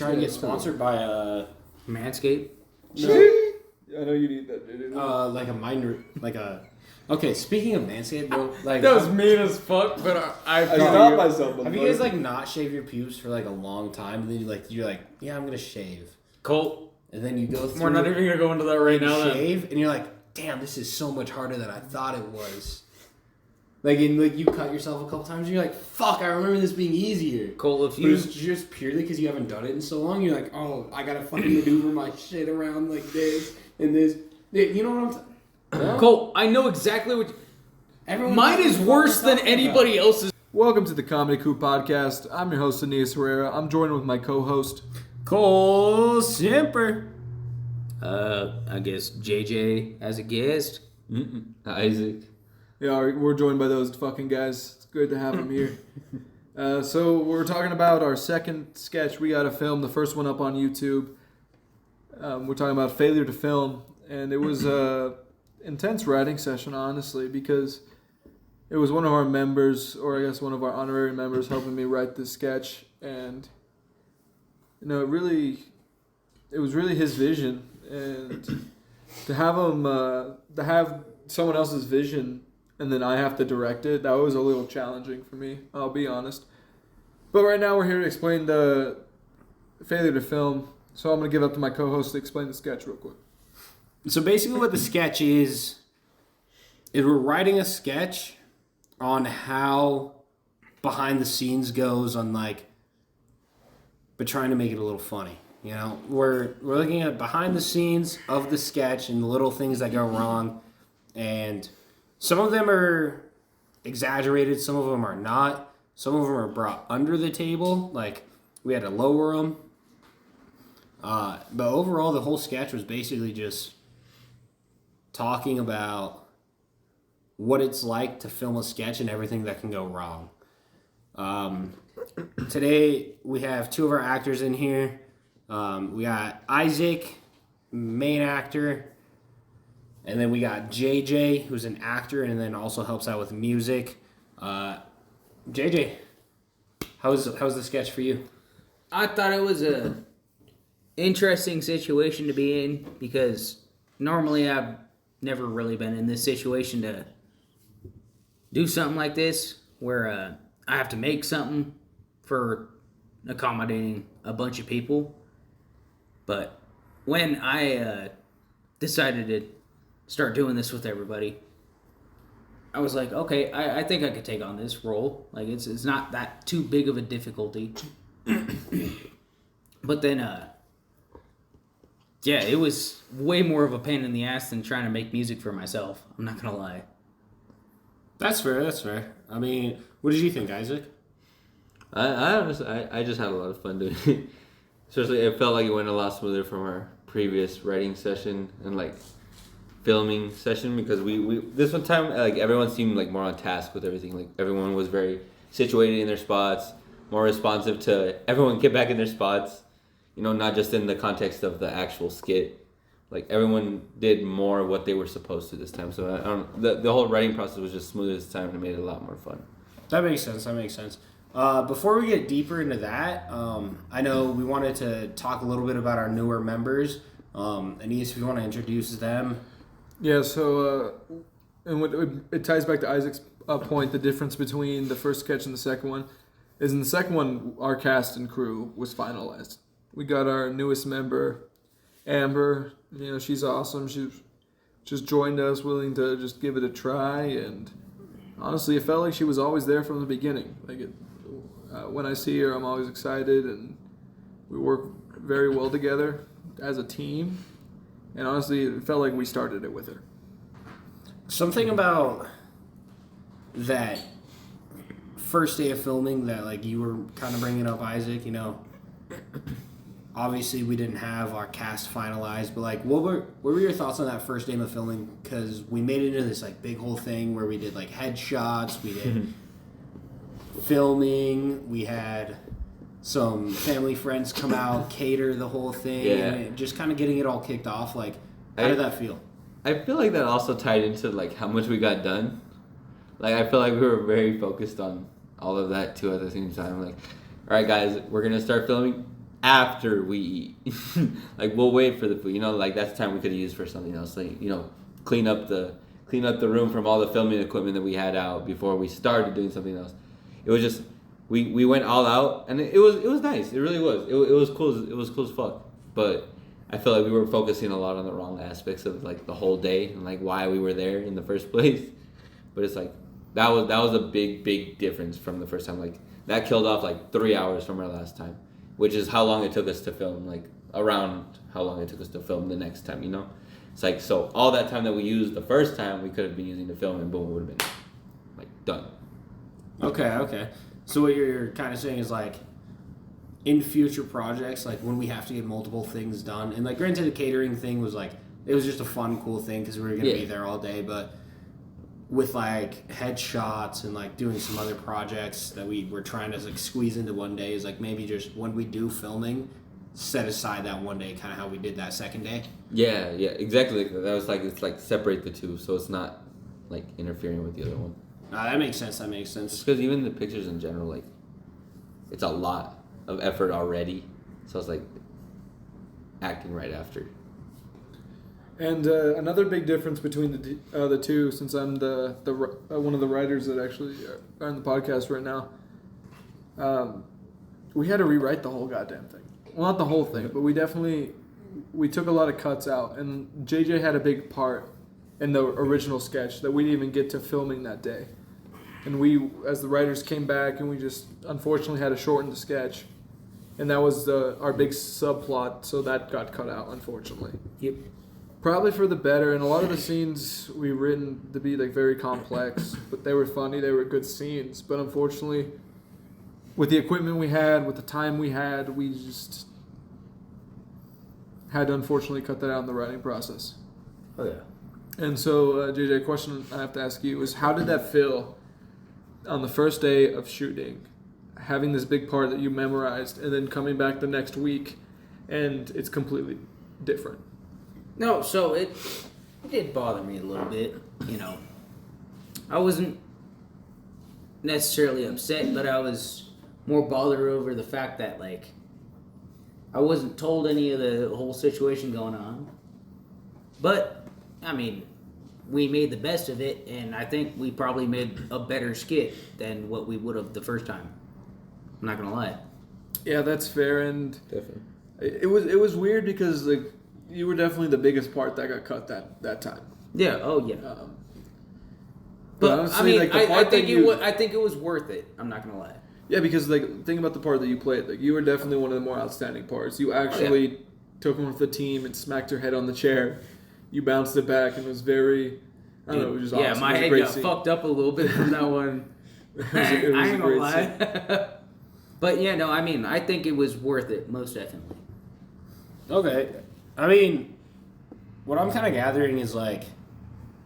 trying to get sponsored by Manscaped? No. I know you need that, dude. like a minor, like a. Okay, speaking of Manscaped, bro, like That was mean as fuck, but I stopped myself. have you guys like not shaved your pubes for like a long time, and then you're like, yeah, I'm gonna shave, Colt. and then you go through. We're not even gonna go into that right now. Shave, and you're like, damn, this is so much harder than I thought it was. Like, you cut yourself a couple times, and you're like, fuck, I remember this being easier. Colt, if But you... it's just purely because you haven't done it in so long. You're like, oh, I gotta fucking maneuver my shit around like this and this. You know what I'm saying? Yeah. Colt, I know exactly what... Everyone Mine is worse than anybody else's. Welcome to the Comedy Coup Podcast. I'm your host, Aneas Herrera. I'm joined with my co-host, Cole Simper. I guess JJ as a guest. Isaac. Yeah, we're joined by those fucking guys. It's good to have them here. So we're talking about our second sketch we got to film. The first one up on YouTube. We're talking about failure to film, and it was a intense writing session, honestly, because it was one of our members, or I guess one of our honorary members, helping me write this sketch, and you know, it was really his vision, and to have him, to have someone else's vision. And then I have to direct it. That was a little challenging for me, I'll be honest. But right now we're here to explain the failure to film. So I'm going to give up to my co-host to explain the sketch real quick. So basically what the sketch is we're writing a sketch on how behind the scenes goes on but trying to make it a little funny. You know, we're looking at behind the scenes of the sketch and the little things that go wrong, and some of them are exaggerated, some of them are not. Some of them are brought under the table, like we had to lower them. But overall, the whole sketch was basically just talking about what it's like to film a sketch and everything that can go wrong. Today, we have two of our actors in here. We got Isaac, main actor. And then we got JJ, who's an actor and then also helps out with music. JJ, how's the sketch for you? I thought it was a interesting situation to be in because normally I've never really been in this situation to do something like this where I have to make something for accommodating a bunch of people. But when I decided to start doing this with everybody, I was like, okay, I think I could take on this role. Like, it's not that too big of a difficulty. But then, yeah, it was way more of a pain in the ass than trying to make music for myself. I'm not gonna lie. That's fair. I mean, what did you think, Isaac? I honestly, I just had a lot of fun doing it. Especially, it felt like it went a lot smoother from our previous writing session and filming session, because we this one time everyone seemed more on task with everything. Everyone was very situated in their spots, more responsive to everyone get back in their spots, not just in the context of the actual skit. Everyone did more what they were supposed to this time. So the whole writing process was just smoother this time, and it made it a lot more fun. That makes sense. Before we get deeper into that, I know we wanted to talk a little bit about our newer members. Aneas, if you want to introduce them. Yeah, so and it ties back to Isaac's point. The difference between the first sketch and the second one is in the second one, our cast and crew was finalized. We got our newest member, Amber. She's awesome. She just joined us, willing to just give it a try. And honestly, it felt like she was always there from the beginning. When I see her, I'm always excited, and we work very well together as a team. And honestly, it felt like we started it with her. Something about that first day of filming that you were kind of bringing up, Isaac, obviously we didn't have our cast finalized, but what were your thoughts on that first day of filming? Because we made it into this big whole thing where we did headshots, we did filming, we had some family friends come out, cater the whole thing, and just kind of getting it all kicked off. How did that feel? I feel like that also tied into how much we got done. I feel like we were very focused on all of that too at the same time. All right, guys, we're gonna start filming. after we eat. Like we'll wait for the food. You know, like that's time we could have used for something else. Like, you know, clean up the room from all the filming equipment that we had out before we started doing something else. It was just we went all out, and it was nice. It really was. It was cool. It was cool as fuck. But I feel like we were focusing a lot on the wrong aspects of like the whole day and like why we were there in the first place. But it's like that was a big difference from the first time. Like that killed off like 3 hours from our last time, which is how long it took us to film. Like around how long it took us to film the next time. You know, it's like so all that time that we used the first time we could have been using to film, and boom, it would have been like done. Okay. So what you're kind of saying is like, in future projects, like when we have to get multiple things done, and like granted the catering thing was like, it was just a fun, cool thing because we were going to be there all day, but with like headshots and like doing some other projects that we were trying to like squeeze into one day is like maybe just when we do filming, set aside that one day, kind of how we did that second day. Yeah, exactly. That was like, it's like separate the two, so it's not like interfering with the other one. That makes sense. Just because even the pictures in general, like, it's a lot of effort already. So it's like acting right after. And another big difference between the two, since I'm the one of the writers that actually are on the podcast right now, we had to rewrite the whole goddamn thing. Well, not the whole thing, but we took a lot of cuts out, and JJ had a big part in the original sketch that we didn't even get to filming that day. And we, as the writers, came back and we just unfortunately had to shorten the sketch. And that was our big subplot, so that got cut out, unfortunately. Yep. Probably for the better, and a lot of the scenes we written to be like very complex, but they were funny, they were good scenes. But unfortunately, with the equipment we had, with the time we had, we just had to unfortunately cut that out in the writing process. Oh yeah. And so, JJ, a question I have to ask you is, how did that feel on the first day of shooting, having this big part that you memorized, and then coming back the next week, and it's completely different? No, so it did bother me a little bit, you know. I wasn't necessarily upset, but I was more bothered over the fact that, like, I wasn't told any of the whole situation going on. But, I mean, we made the best of it, and I think we probably made a better skit than what we would have the first time. I'm not gonna lie. Yeah, that's fair, and Definitely. it was weird because like you were definitely the biggest part that got cut that time. Yeah. Oh yeah. But But honestly, I mean, like, the I part think that I think it was worth it. I'm not gonna lie. Yeah, because like think about the part that you played. Like you were definitely one of the more outstanding parts. You actually took one with the team and smacked your head on the chair. You bounced it back and it was very. I don't know. It was just awesome. Yeah, my It was a head great got scene. fucked up a little bit from that one. It was I a ain't gonna great lie. But yeah, no, I mean, I think it was worth it, most definitely. Okay. I mean, what I'm kind of gathering is like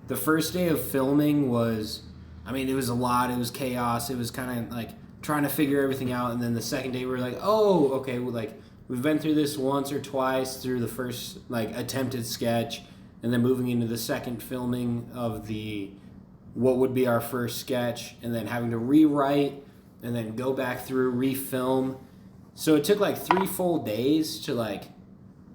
the first day of filming was, I mean, it was a lot. It was chaos. It was kind of like trying to figure everything out. And then the second day we were like, oh, okay, well, like we've been through this once or twice through the first like attempted sketch, and then moving into the second filming of what would be our first sketch, and then having to rewrite and then go back through, refilm. So it took like 3 full days to like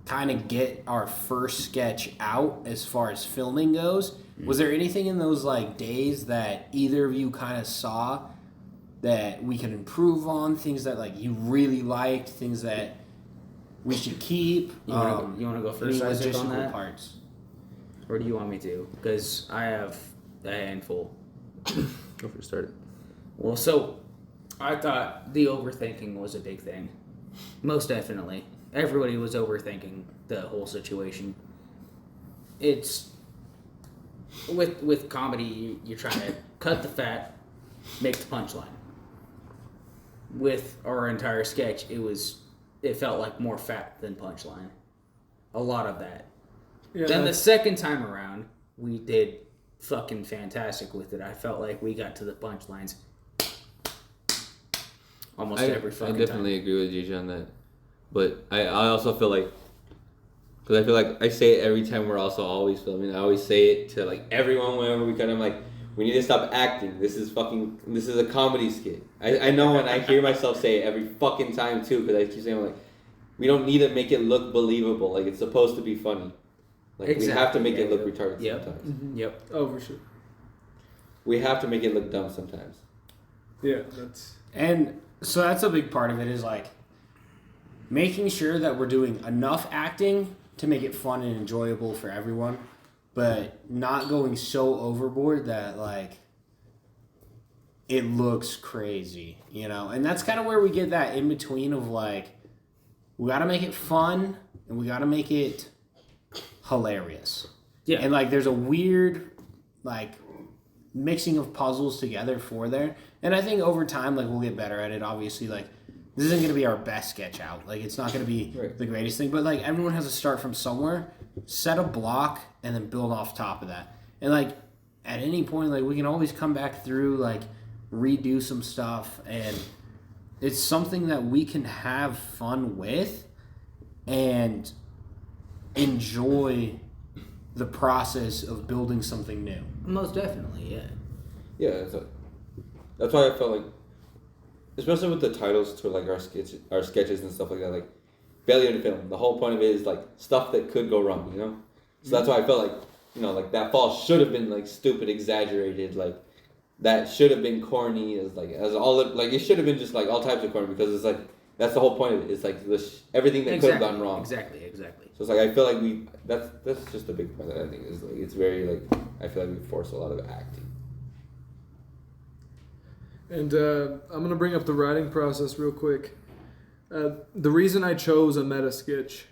kind of get our first sketch out as far as filming goes. Was there anything in those like days that either of you kind of saw that we could improve on, things that like you really liked, things that we should keep? You want to go first, any Isaac, on logistical that? parts? Or do you want me to? Because I have a handful. Go for start. Well, so I thought the overthinking was a big thing. Most definitely. Everybody was overthinking the whole situation. It's with comedy, you're trying to cut the fat, make the punchline. With our entire sketch, it felt like more fat than punchline. A lot of that. Yeah, Then the second time around, we did fucking fantastic with it. I felt like we got to the punchlines almost every fucking time. I definitely agree with Gigi on that. But I also feel like, because I feel like I say it every time we're also always filming. I always say it to like everyone whenever we kind of like, we need to stop acting. This is a comedy skit. I know, and I hear myself say it every fucking time too, because I keep saying like, we don't need to make it look believable. Like, it's supposed to be funny. Like, we have to make it look retarded sometimes. Mm-hmm. Yep. Oh, for sure. We have to make it look dumb sometimes. Yeah, that's... And so that's a big part of it is like making sure that we're doing enough acting to make it fun and enjoyable for everyone, but not going so overboard that like it looks crazy, you know? And that's kind of where we get that in between of like, we got to make it fun and we got to make it hilarious. Yeah. And like there's a weird like mixing of puzzles together for there. And I think over time, like, we'll get better at it. Obviously, like, this isn't going to be our best sketch out. Like, it's not going to be the greatest thing. But, like, everyone has to start from somewhere, set a block, and then build off top of that. And, like, at any point, like, we can always come back through, like, redo some stuff. And it's something that we can have fun with and enjoy the process of building something new. Most definitely, yeah. Yeah, that's why I felt like, especially with the titles to like our sketches and stuff like that, like failure to film. The whole point of it is like stuff that could go wrong, you know. So that's why I felt like, you know, like that fall should have been like stupid, exaggerated, like that should have been corny as all like it should have been just like all types of corny because it's like that's the whole point of it. It's like everything that could have gone wrong. Exactly. So it's like I feel like that's just a big part that I think is like it's very like I feel like we force a lot of acting. And I'm going to bring up the writing process real quick. The reason I chose a meta sketch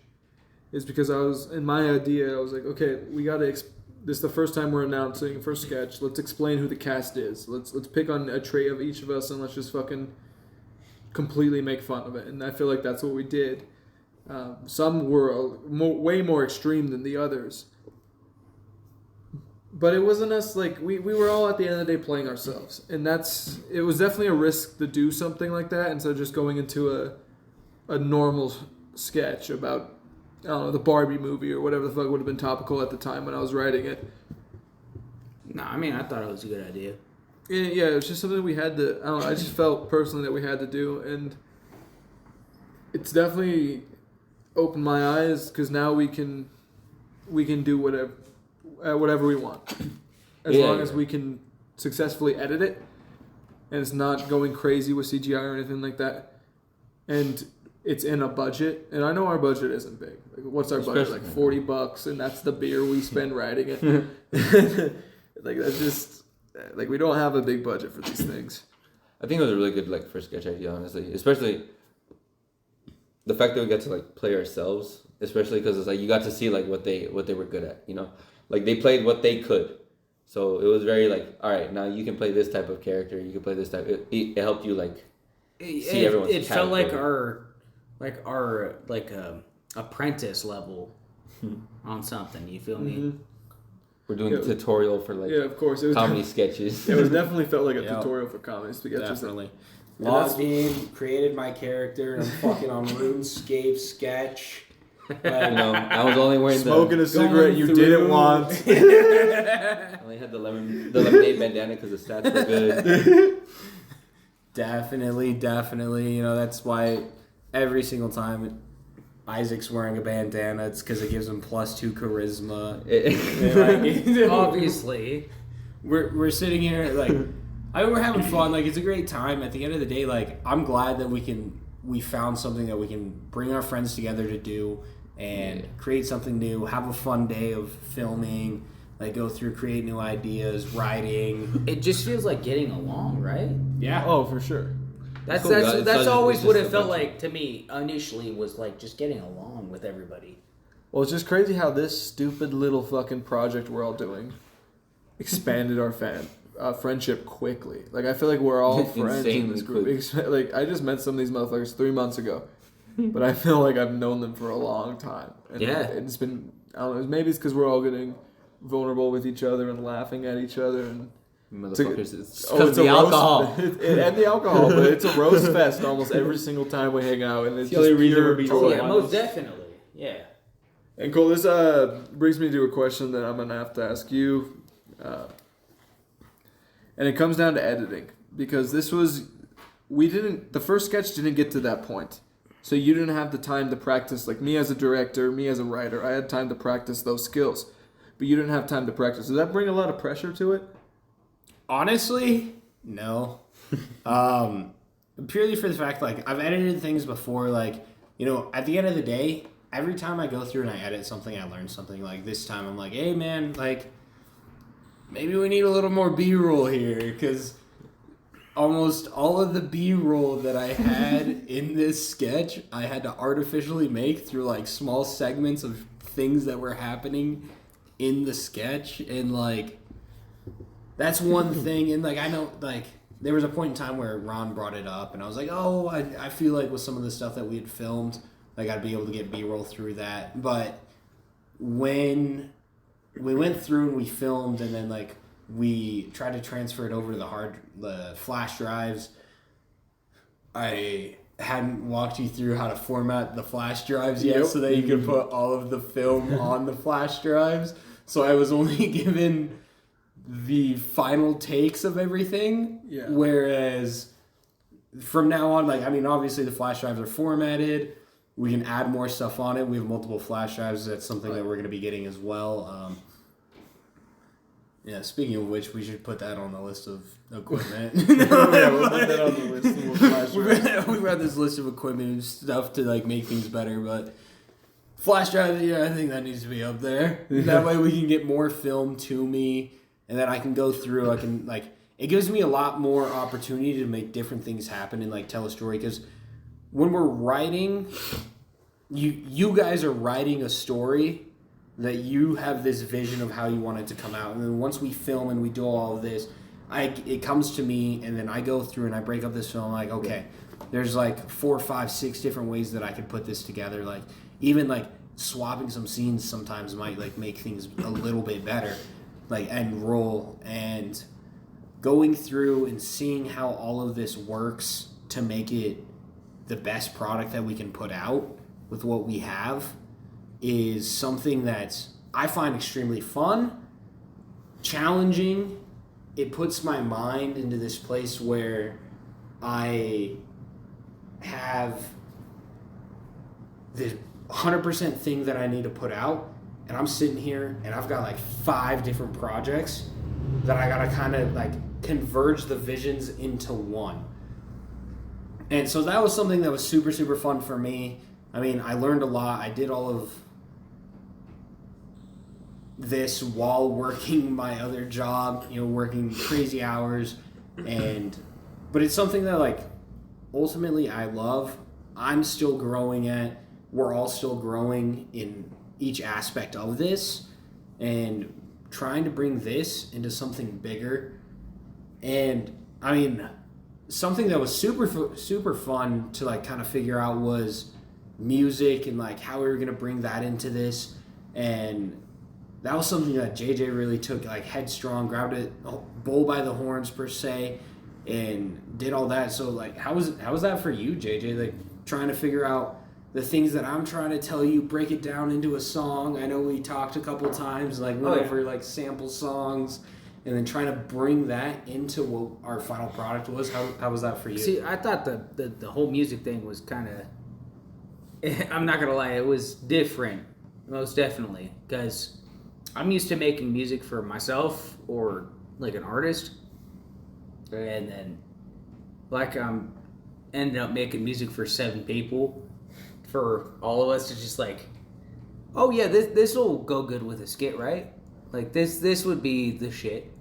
is because I was like, okay, we got to, this is the first time we're announcing first sketch. Let's explain who the cast is. Let's pick on a trait of each of us and let's just fucking completely make fun of it. And I feel like that's what we did. Some were way more extreme than the others. But it wasn't us, like, we were all at the end of the day playing ourselves. And it was definitely a risk to do something like that instead of just going into a normal sketch about, I don't know, the Barbie movie or whatever the fuck would have been topical at the time when I was writing it. No, I mean, I thought it was a good idea. Yeah, it was just something we had to, I don't know, I just felt personally that we had to do. And it's definitely opened my eyes because now we can do whatever we want, as long as we can successfully edit it, and it's not going crazy with CGI or anything like that, and it's in a budget. And I know our budget isn't big. Like, what's our budget? Like $40, and that's the beer we spend writing it. Like that's just like we don't have a big budget for these things. I think it was a really good like first sketch idea, honestly, especially the fact that we got to like play ourselves, especially because it's like you got to see like what they were good at, you know. Like, they played what they could. So, it was very, like, all right, now you can play this type of character. You can play this type. It helped you, like, see everyone's It felt like our apprentice level on something. You feel me? We're doing a tutorial for, like, of course. It was comedy sketches. It was definully felt like a tutorial for comedy sketches. Definitely. Logged in, created my character, and I'm fucking on RuneScape sketch. You know, I was only wearing smoking a cigarette you didn't want. I only had the lemonade bandana because the stats were good. Definitely. You know, that's why every single time Isaac's wearing a bandana, it's because it gives him +2 charisma. Obviously, we're sitting here like we're having fun. Like, it's a great time. At the end of the day, like, I'm glad that we found something that we can bring our friends together to do and create something new, have a fun day of filming, like go through, create new ideas, writing. It just feels like getting along, right? Yeah. Oh, for sure. That's Cool. that's always what it felt like to me initially, was like just getting along with everybody. Well, it's just crazy how this stupid little fucking project we're all doing expanded our friendship quickly. Like, I feel like we're all friends in this group. Like, I just met some of these motherfuckers 3 months ago, but I feel like I've known them for a long time. And it's been, I don't know, maybe it's because we're all getting vulnerable with each other and laughing at each other. And motherfuckers, it's the alcohol. And the alcohol, but it's a roast fest almost every single time we hang out. And it's just pure joy. Yeah, most definitely. Yeah. And Cole, this brings me to a question that I'm going to have to ask you. And it comes down to editing, because the first sketch didn't get to that point. So you didn't have the time to practice, like me as a director, me as a writer, I had time to practice those skills. But you didn't have time to practice. Does that bring a lot of pressure to it? Honestly, no. Purely for the fact, like, I've edited things before, like, you know, at the end of the day, every time I go through and I edit something, I learn something. Like, this time I'm like, hey, man, like, maybe we need a little more B-roll here, because almost all of the B-roll that I had in this sketch, I had to artificially make through, like, small segments of things that were happening in the sketch. And, like, that's one thing. And, like, I know, like, there was a point in time where Ron brought it up, and I was like, oh, I feel like with some of the stuff that we had filmed, like, I'd be able to get B-roll through that. But when we went through and we filmed, and then, like, we tried to transfer it over to the flash drives. I hadn't walked you through how to format the flash drives yet, so that you could put all of the film on the flash drives. So I was only given the final takes of everything. Yeah. Whereas from now on, like, I mean, obviously the flash drives are formatted. We can add more stuff on it. We have multiple flash drives. That's something that we're going to be getting as well. Yeah, speaking of which, we should put that on the list of equipment. Yeah, we'll put that on the list. And we'll flash drive. We've got this list of equipment and stuff to, like, make things better, but flash drive, yeah, I think that needs to be up there. That way we can get more film to me, and then I can go through, I can, like, it gives me a lot more opportunity to make different things happen and, like, tell a story, because when we're writing, you guys are writing a story that you have this vision of how you want it to come out. And then once we film and we do all of this, it comes to me, and then I go through and I break up this film. I'm like, okay, there's like 4, 5, 6 different ways that I could put this together. Like, even like swapping some scenes sometimes might, like, make things a little bit better, like, and roll. And going through and seeing how all of this works to make it the best product that we can put out with what we have is something that I find extremely fun, challenging. It puts my mind into this place where I have this 100% thing that I need to put out, and I'm sitting here and I've got like 5 different projects that I gotta kind of like converge the visions into one. And so that was something that was super, super fun for me. I mean, I learned a lot. I did all of this while working my other job, you know, working crazy hours, but it's something that, like, ultimately I love. I'm still growing at. We're all still growing in each aspect of this, and trying to bring this into something bigger. And I mean, something that was super fun to, like, kind of figure out was music, and, like, how we were gonna bring that into this. And that was something that JJ really took, like, headstrong, grabbed it bull by the horns per se, and did all that. So, like, how was that for you, JJ? Like, trying to figure out the things that I'm trying to tell you, break it down into a song. I know we talked a couple times, like, went over, like, sample songs, and then trying to bring that into what our final product was. How was that for you? See, I thought the whole music thing was kind of, I'm not going to lie, it was different, most definitely, because I'm used to making music for myself or, like, an artist, and then, like, I'm ended up making music for 7 people, for all of us to just, like, oh yeah, this will go good with a skit, right? Like, this would be the shit.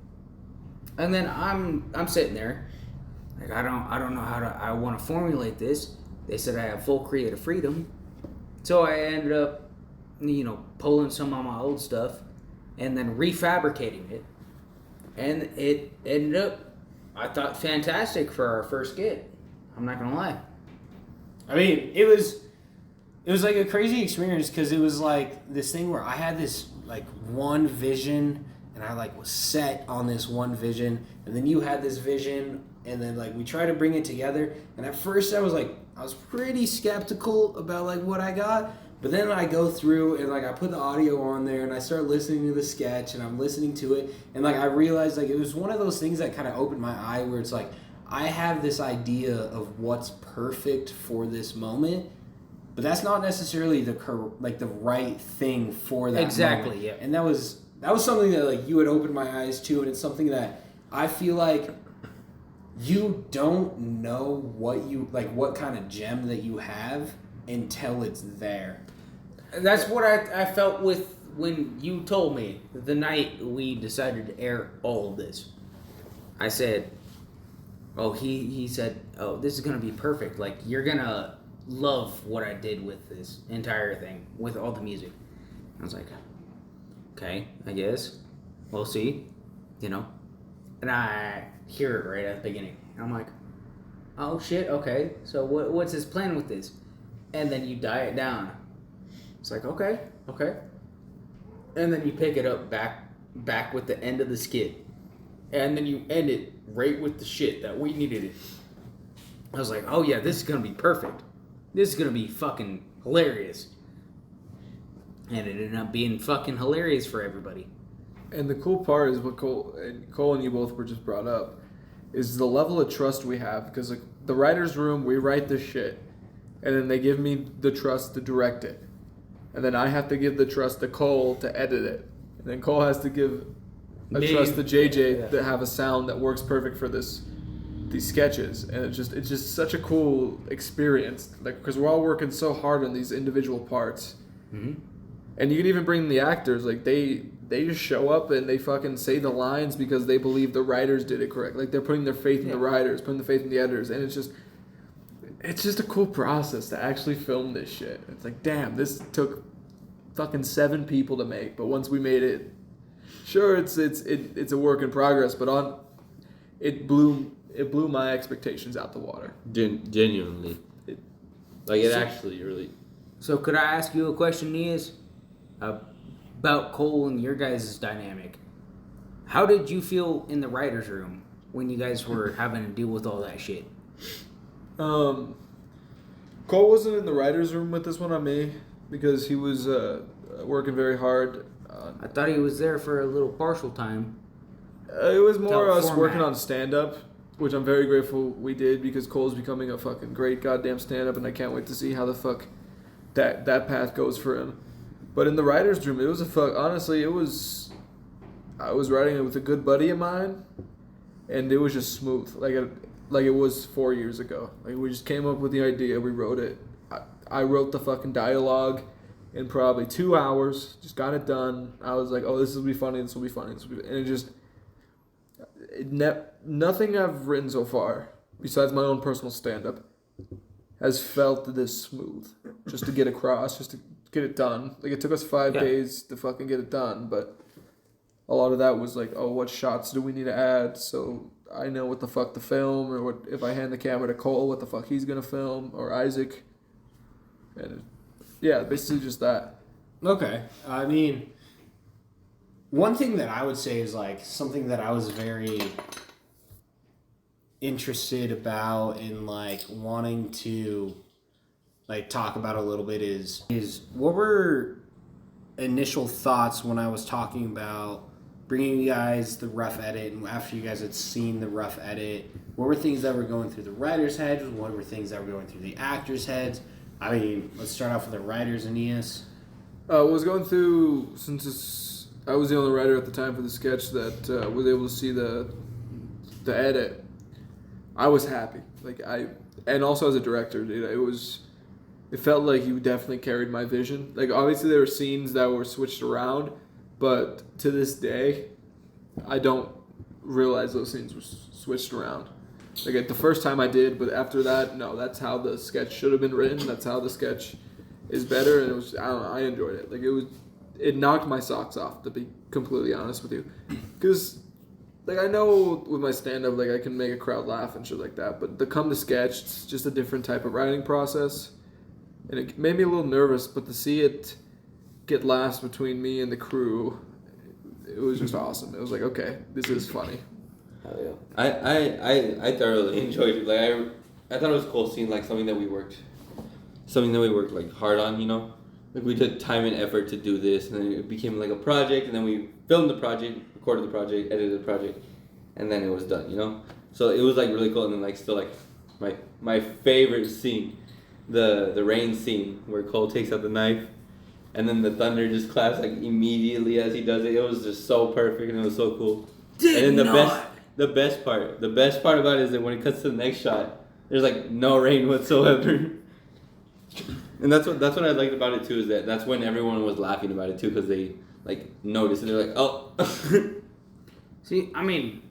And then I'm sitting there, like, I don't know how I want to formulate this. They said I have full creative freedom, so I ended up, you know, pulling some of my old stuff and then refabricating it, and it ended up, I thought, fantastic for our first skit. I'm not gonna lie. I mean, it was like a crazy experience, because it was like this thing where I had this, like, one vision, and I, like, was set on this one vision, and then you had this vision, and then, like, we tried to bring it together. And at first I was pretty skeptical about, like, what I got. But then I go through and, like, I put the audio on there and I start listening to the sketch, and I'm listening to it, and, like, I realized, like, it was one of those things that kind of opened my eye, where it's like, I have this idea of what's perfect for this moment, but that's not necessarily the right thing for that Exactly, moment. yeah. And that was something that like you had opened my eyes to, and it's something that I feel like you don't know what kind of gem that you have until it's there. That's what I felt with when you told me the night we decided to air all of this. I said, oh, he said, oh, this is going to be perfect. Like, you're going to love what I did with this entire thing, with all the music. I was like, okay, I guess. We'll see, you know. And I hear it right at the beginning. And I'm like, oh, shit, okay. So what's his plan with this? And then you die it down. It's like, okay. And then you pick it up back with the end of the skit. And then you end it right with the shit that we needed it. I was like, oh yeah, this is going to be perfect. This is going to be fucking hilarious. And it ended up being fucking hilarious for everybody. And the cool part is what Cole and you both were just brought up is the level of trust we have. Because like the writer's room, we write this shit. And then they give me the trust to direct it. And then I have to give the trust to Cole to edit it. And then Cole has to give trust to JJ to have a sound that works perfect for these sketches. And it's just such a cool experience. Like, because we're all working so hard on these individual parts. Mm-hmm. And you can even bring the actors. Like, they just show up and they fucking say the lines because they believe the writers did it correct. Like, they're putting their faith in the writers, putting the faith in the editors. And it's just a cool process to actually film this shit. It's like, damn, this took fucking 7 people to make, but once we made it, sure, it's a work in progress, but it blew my expectations out the water. Genuinely, it actually really. So could I ask you a question, Aneas, about Cole and your guys' dynamic? How did you feel in the writer's room when you guys were having to deal with all that shit? Cole wasn't in the writer's room with this one on me because he was working very hard. I thought he was there for a little partial time. It was more us format. working on stand-up, which I'm very grateful we did because Cole's becoming a fucking great goddamn stand-up, and I can't wait to see how the fuck that path goes for him. But in the writer's room, it was honestly, I was writing it with a good buddy of mine, and it was just smooth, like it was 4 years ago. Like, we just came up with the idea, we wrote it. I wrote the fucking dialogue in probably 2 hours, just got it done. I was like, oh, this will be funny, this will be funny, and nothing I've written so far, besides my own personal stand-up, has felt this smooth. Just to get across, just to get it done. Like, it took us 5 days to fucking get it done, but a lot of that was like, oh, what shots do we need to add? So I know what the fuck to film, or what if I hand the camera to Cole, what the fuck he's gonna film, or Isaac. And basically just that. Okay. I mean, one thing that I would say is like something that I was very interested about and like wanting to like talk about a little bit is what were initial thoughts when I was talking about bringing you guys the rough edit, and after you guys had seen the rough edit, what were things that were going through the writer's heads? What were things that were going through the actors' heads? I mean, let's start off with the writers, Aneas. Was going through, since I was the only writer at the time for the sketch that was able to see the edit. I was happy, and also as a director, dude, it felt like you definitely carried my vision. Like, obviously there were scenes that were switched around, but to this day, I don't realize those scenes were switched around. Like, at the first time I did, but after that, no, that's how the sketch should have been written. That's how the sketch is better, and I don't know, I enjoyed it. Like, it knocked my socks off, to be completely honest with you. Because, like, I know with my stand-up, like, I can make a crowd laugh and shit like that, but the come to sketch, it's just a different type of writing process. And it made me a little nervous, but to see it get laughs between me and the crew, it was just awesome. It was like, okay, this is funny. Hell yeah. I thoroughly enjoyed it. Like, I thought it was cool seeing like something that we worked like hard on, you know? Like, we took time and effort to do this, and then it became like a project, and then we filmed the project, recorded the project, edited the project, and then it was done, you know? So it was like really cool, and then like still like my favorite scene the rain scene where Cole takes out the knife, and then the thunder just claps like immediately as he does it. It was just so perfect and it was so cool. And then the best part about it is that when it cuts to the next shot, there's like no rain whatsoever. And that's what I liked about it too, is that that's when everyone was laughing about it too, because they like noticed and they're like, oh. See, I mean,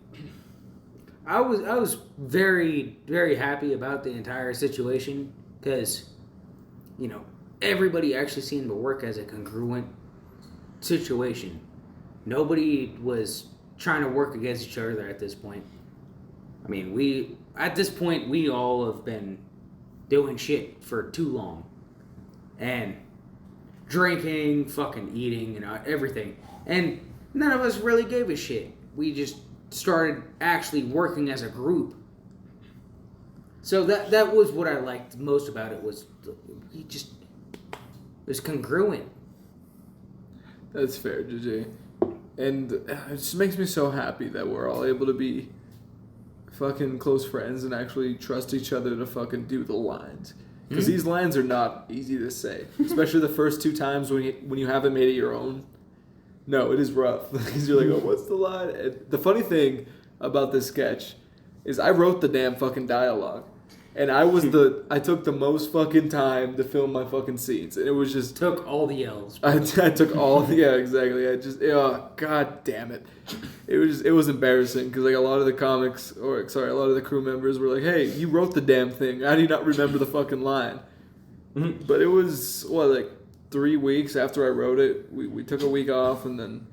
I was very, very happy about the entire situation because, you know, everybody actually seemed to work as a congruent situation. Nobody was trying to work against each other at this point. I mean, we all have been doing shit for too long. And drinking, fucking eating, and everything. And none of us really gave a shit. We just started actually working as a group. So that was what I liked most about it, was it was congruent. That's fair, JJ. And it just makes me so happy that we're all able to be fucking close friends and actually trust each other to fucking do the lines. Because these lines are not easy to say, especially the first two times when you haven't made it your own. No, it is rough because you're like, oh, what's the line? And the funny thing about this sketch is I wrote the damn fucking dialogue, and I took the most fucking time to film my fucking scenes, and it was just took all the L's. I took all exactly. God damn it. It was embarrassing because like a lot of the crew members were like, "Hey, you wrote the damn thing. How do you not remember the fucking line?" But it was like 3 weeks after I wrote it. We took a week off and then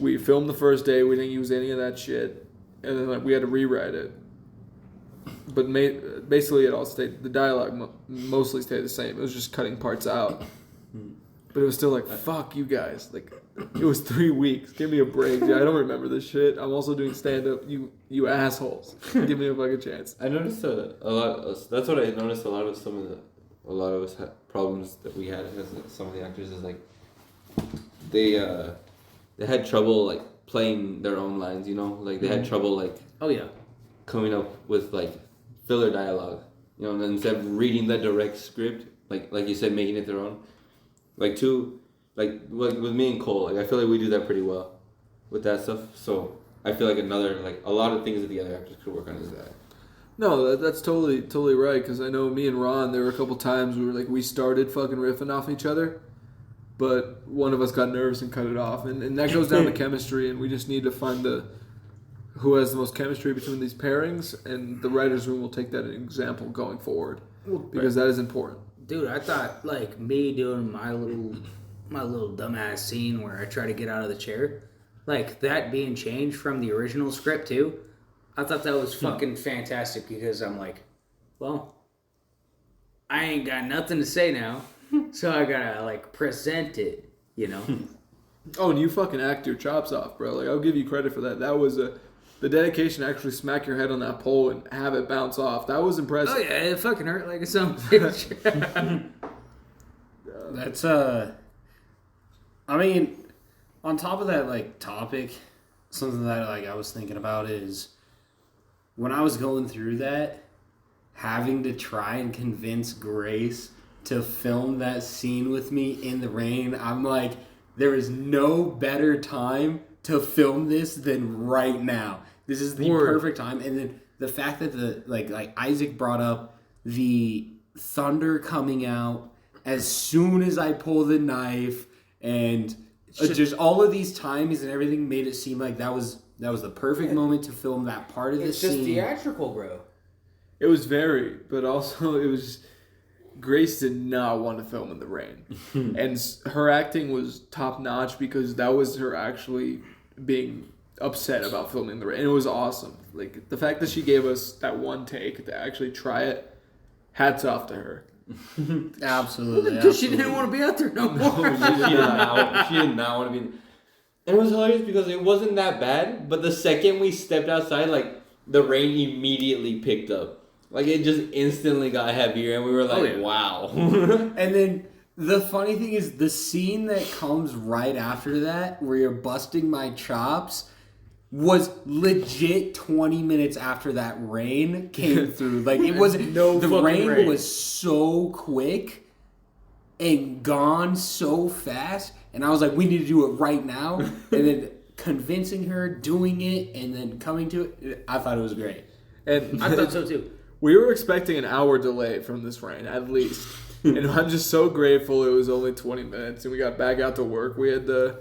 we filmed the first day. We didn't use any of that shit, and then we had to rewrite it. But basically, it all stayed. The dialogue mostly stayed the same. It was just cutting parts out. But it was still like, fuck you guys. Like, it was 3 weeks. Give me a break. I don't remember this shit. I'm also doing stand-up. You assholes. Give me a fucking chance. I noticed a lot. That's what I noticed. A lot of us had problems that we had as some of the actors is like they had trouble like playing their own lines. You know, like they had trouble like coming up with like filler dialogue. You know, and instead of reading the direct script, like you said, making it their own. Like with me and Cole, like I feel like we do that pretty well with that stuff. So I feel like a lot of things that the other actors could work on is that. No, that's totally right. Because I know me and Ron, there were a couple times where we started fucking riffing off each other, but one of us got nervous and cut it off, and that goes down to chemistry, and we just need to find who has the most chemistry between these pairings, and the writers' room will take that as an example going forward because that is important. Dude, I thought like me doing my little dumbass scene where I try to get out of the chair, like that being changed from the original script too. I thought that was fucking fantastic because I'm like, well, I ain't got nothing to say now, so I gotta like present it, you know. Oh, and you fucking act your chops off, bro. Like I'll give you credit for that. That was the dedication to actually smack your head on that pole and have it bounce off. That was impressive. Oh yeah, it fucking hurt like a son of a bitch. That's I mean, on top of that like topic, something that like I was thinking about is when I was going through that, having to try and convince Grace to film that scene with me in the rain, I'm like, there is no better time to film this than right now. This is the perfect time. And then the fact that like Isaac brought up the thunder coming out as soon as I pull the knife, and just all of these times and everything made it seem like that was the perfect moment to film that part of the scene. It's just theatrical, bro. It was but also it was. Grace did not want to film in the rain, and her acting was top notch because that was her actually being upset about filming in the rain. And it was awesome. Like the fact that she gave us that one take to actually try it. Hats off to her. Absolutely. Because she didn't want to be out there no more. She did not want to be. And it was hilarious because it wasn't that bad, but the second we stepped outside, like the rain immediately picked up. Like, it just instantly got heavier, and we were like, wow. And then the funny thing is, the scene that comes right after that, where you're busting my chops, was legit 20 minutes after that rain came through. Like, it was, No the fucking rain rain. was so quick and gone so fast. And I was like, we need to do it right now. And then convincing her, doing it, and then coming to it, I thought it was great. And I thought so too. we were expecting an hour delay from this rain, at least. And I'm just so grateful it was only 20 minutes and we got back out to work. We had to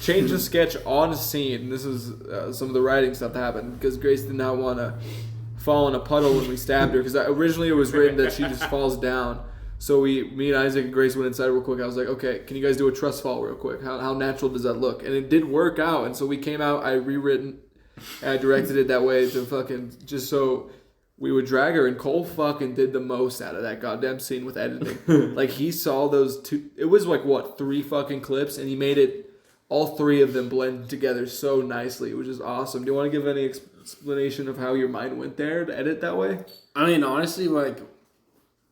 change the sketch on scene. And this is some of the writing stuff that happened because Grace did not want to fall in a puddle when we stabbed her. Because originally it was written that she just falls down. So me and Isaac and Grace went inside real quick. I was like, okay, can you guys do a trust fall real quick? How natural does that look? And it did work out. And so we came out, I rewritten, and I directed it that way to fucking just so we would drag her. And Cole fucking did the most out of that goddamn scene with editing. Like, he saw those two, it was like, what, 3 fucking clips? And he made it, all 3 of them blend together so nicely. It was just awesome. Do you want to give any explanation of how your mind went there to edit that way? I mean, honestly, like,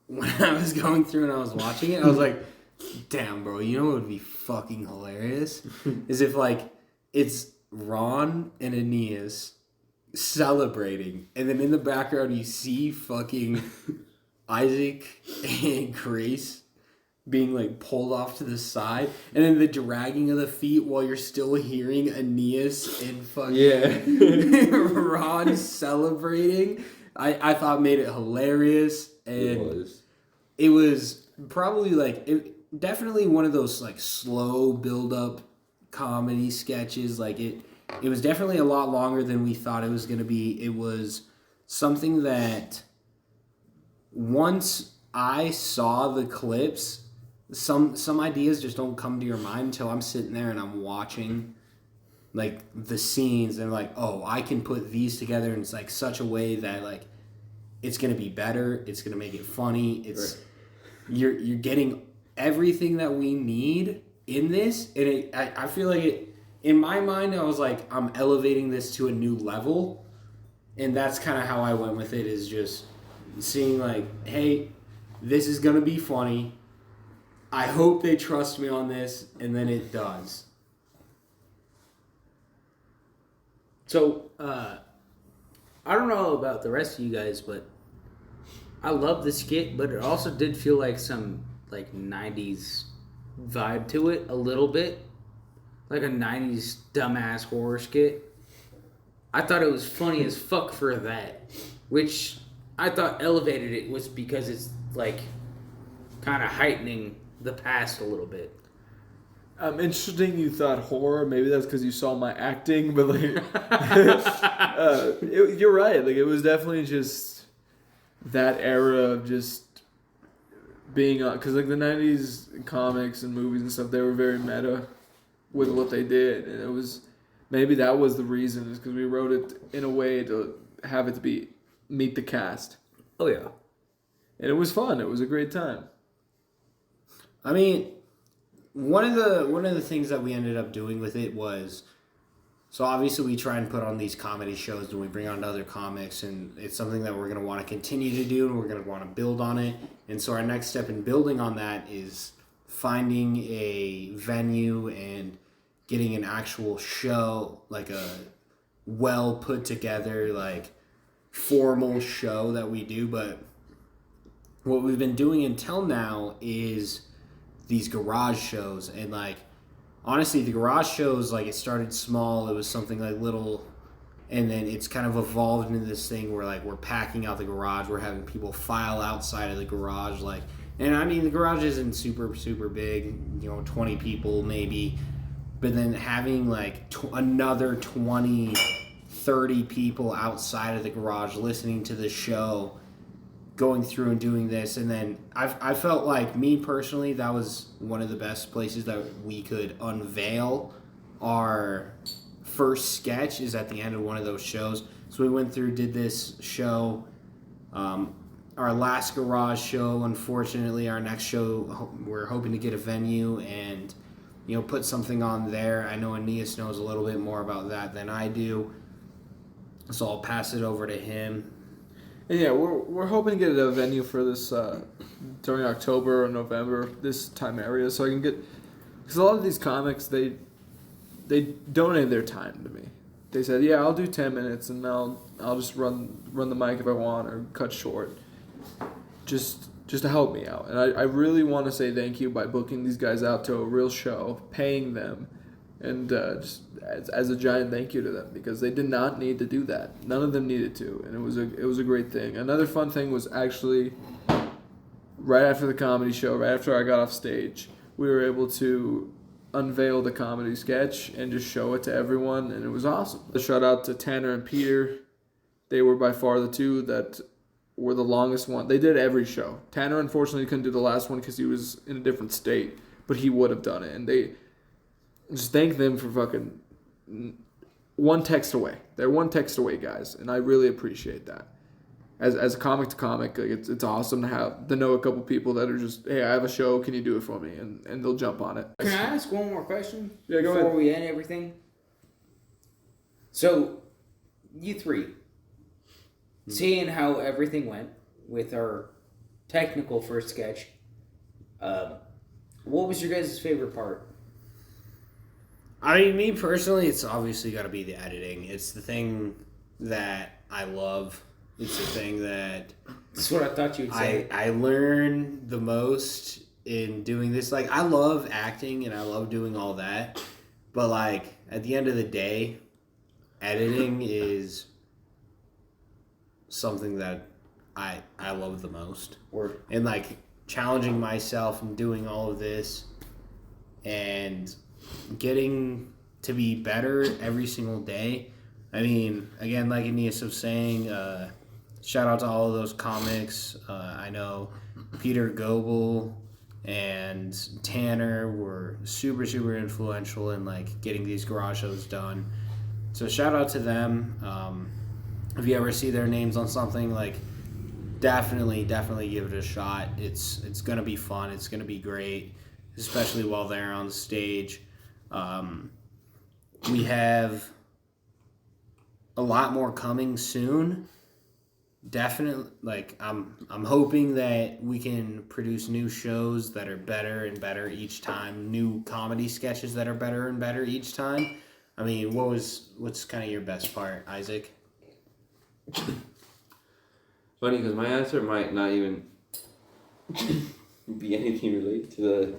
when I was going through and I was watching it, I was like, damn, bro, you know what would be fucking hilarious? Is if, like, it's Ron and Aeneas celebrating, and then in the background you see fucking Isaac and Grace being, like, pulled off to the side, and then the dragging of the feet while you're still hearing Aeneas and fucking Ron celebrating. I thought made it hilarious, and it was probably like definitely one of those like slow build up comedy sketches. Like it was definitely a lot longer than we thought it was going to be. It was something that once I saw the clips, some ideas just don't come to your mind until I'm sitting there and I'm watching like the scenes and like, oh, I can put these together in like such a way that like it's gonna be better. It's gonna make it funny. It's right. You're getting everything that we need in this, and I feel like it. In my mind, I was like, I'm elevating this to a new level, and that's kind of how I went with it. Is just seeing like, hey, this is gonna be funny. I hope they trust me on this, and then it does. So, I don't know about the rest of you guys, but I love the skit, but it also did feel like some, like, 90s vibe to it a little bit. Like a 90s dumbass horror skit. I thought it was funny as fuck for that, which I thought elevated it was because it's, like, kind of heightening the past a little bit. Interesting you thought horror. Maybe that's because you saw my acting, but like, you're right. Like, it was definitely just that era of just being on, because like the 90s comics and movies and stuff, they were very meta with what they did, and it was maybe that was the reason, is because we wrote it in a way to have it to be meet the cast. Oh yeah, and it was fun. It was a great time. I mean, one of the things that we ended up doing with it was, so obviously we try and put on these comedy shows and we bring on other comics, and it's something that we're going to want to continue to do, and we're going to want to build on it. And so our next step in building on that is finding a venue and getting an actual show, like a well put together, like formal show that we do. But what we've been doing until now is these garage shows, and like honestly the garage shows, like it started small, it was something like little, and then it's kind of evolved into this thing where like we're packing out the garage, we're having people file outside of the garage, like, and I mean the garage isn't super big, 20 people maybe, but then having like another 20 30 people outside of the garage listening to the show, going through and doing this. And then I felt like, me personally, that was one of the best places that we could unveil our first sketch, is at the end of one of those shows. So we went through, did this show, our last garage show. Unfortunately, our next show, we're hoping to get a venue and put something on there. I know Aneas knows a little bit more about that than I do, so I'll pass it over to him. And yeah, we're hoping to get a venue for this during October or November, this time area, so I can get, because a lot of these comics, they donate their time to me. they said, yeah, I'll do 10 minutes and I'll just run the mic if I want or cut short. Just to help me out. And I really want to say thank you by booking these guys out to a real show, paying them, and just as a giant thank you to them, because they did not need to do that. None of them needed to, and it was a great thing. Another fun thing was actually right after the comedy show, right after I got off stage, we were able to unveil the comedy sketch and just show it to everyone, and it was awesome. A shout out to Tanner and Peter. They were by far the two that were the longest one. They did every show. Tanner unfortunately couldn't do the last one because he was in a different state, but he would have done it. And they just thank them for fucking one text away. They're one text away, guys, and I really appreciate that. As a comic to comic, like it's awesome to know a couple people that are just, hey, I have a show, can you do it for me? And they'll jump on it. Can I ask one more question? Yeah, go ahead. Before we end everything. So, you three, seeing how everything went with our technical first sketch, what was your guys' favorite part? I mean, me personally, it's obviously got to be the editing. It's the thing that I love. It's the thing that That's what I thought you'd say. I learn the most in doing this. Like, I love acting and I love doing all that. But, like, at the end of the day, editing is something that I love the most. And, like, challenging myself and doing all of this and getting to be better every single day. I mean, again, like Aneas was saying, shout out to all of those comics. I know Peter Goebel and Tanner were super, super influential in like getting these garage shows done. So shout out to them. If you ever see their names on something, like definitely give it a shot. It's gonna be fun. It's gonna be great, especially while they're on stage. We have a lot more coming soon. Definitely, like I'm hoping that we can produce new shows that are better and better each time. New comedy sketches that are better and better each time. I mean, what's kind of your best part, Isaac? Funny because my answer might not even be anything related to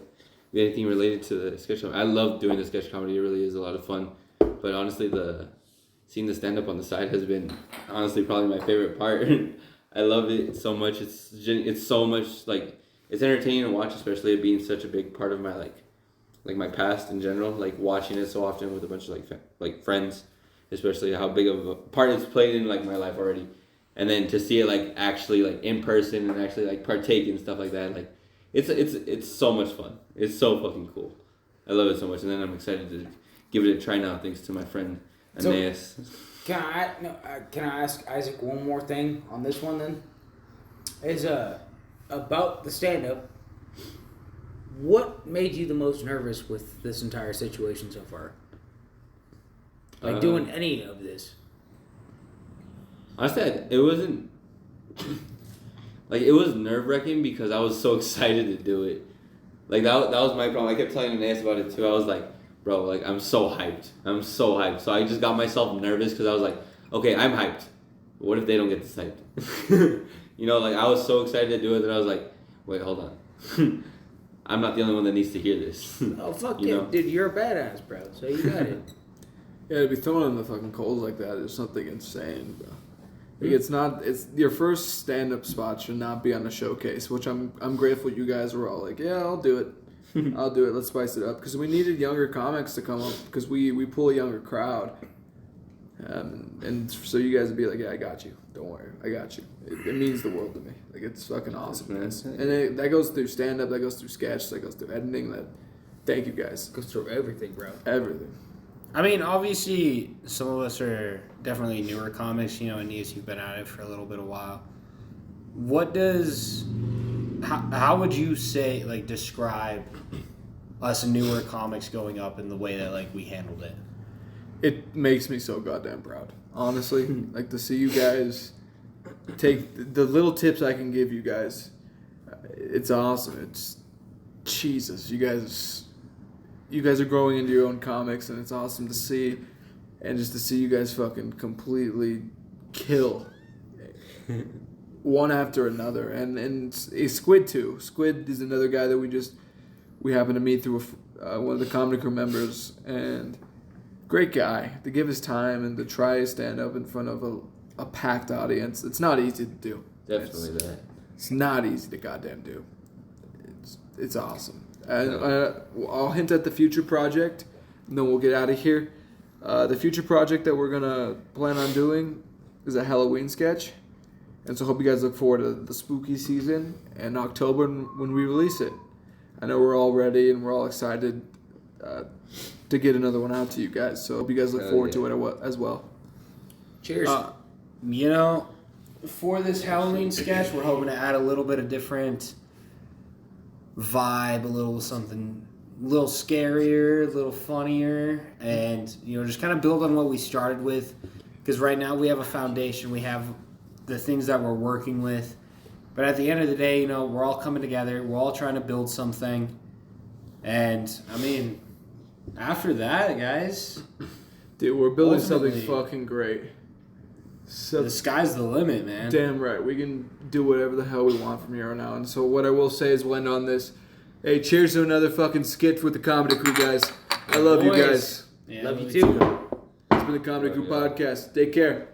the sketch comedy. I love doing the sketch comedy. It really is a lot of fun. But honestly, seeing the stand up on the side has been honestly probably my favorite part. I love it so much. It's so much like it's entertaining to watch, especially it being such a big part of my like my past in general. Like watching it so often with a bunch of like friends, especially how big of a part it's played in like my life already. And then to see it like actually like in person and actually like partake and stuff like that, like it's so much fun. It's so fucking cool. I love it so much, and then I'm excited to give it a try now thanks to my friend Aneas. So, can I ask Isaac one more thing on this one then? Is about the stand up. What made you the most nervous with this entire situation so far? Like doing any of this? Honestly, it wasn't like it was nerve-wracking because I was so excited to do it. Like that was my problem. I kept telling Aneas about it too. I was like, bro, like I'm so hyped. So I just got myself nervous because I was like, okay, I'm hyped. What if they don't get this hyped? You know, like I was so excited to do it that I was like, wait, hold on. I'm not the only one that needs to hear this. Oh, fuck yeah. Dude, you're a badass, bro. So you got it. Yeah, to be thrown in the fucking coals like that is something insane, bro. Like it's your first stand-up spot should not be on a showcase, which I'm grateful you guys were all like, yeah, I'll do it. I'll do it. Let's spice it up. Because we needed younger comics to come up because we pull a younger crowd. And so you guys would be like, yeah, I got you. Don't worry. I got you. It means the world to me. Like, it's fucking awesome, man. And that goes through stand-up, that goes through sketch, that goes through editing. Thank you, guys. Goes through everything, bro. Everything. I mean, obviously, some of us are definitely newer comics. You know, Aneas, you've been at it for a little bit of while. How would you say, like, describe us newer comics going up in the way that, like, we handled it? It makes me so goddamn proud. Honestly, like, to see you guys take the little tips I can give you guys. It's awesome. It's Jesus. You guys are growing into your own comics, and it's awesome to see and just to see you guys fucking completely kill one after another. And Squid too. Squid is another guy that we happened to meet through one of the comedy crew members, and great guy to give his time and to try to stand up in front of a packed audience. It's not easy to do. Definitely that. It's not easy to goddamn do. It's awesome. And I'll hint at the future project, and then we'll get out of here. The future project that we're gonna plan on doing is a Halloween sketch, and so hope you guys look forward to the spooky season in October when we release it. I know we're all ready and we're all excited to get another one out to you guys. So hope you guys look forward to it as well. Cheers. You know, for this Halloween sketch, we're hoping to add a little bit of different vibe, a little something a little scarier, a little funnier, and, you know, just kind of build on what we started with. Because right now we have a foundation. We have the things that we're working with. But at the end of the day, you know, we're all coming together. We're all trying to build something. And, I mean, after that, guys... Dude, we're building something fucking great. The sky's the limit, man. Damn right. We can do whatever the hell we want from here on out. And so what I will say is we'll end on this. Hey, cheers to another fucking skit with the Comedy Crew, guys. I love you guys. Yeah, love you too. It's been the Comedy Crew podcast. Take care.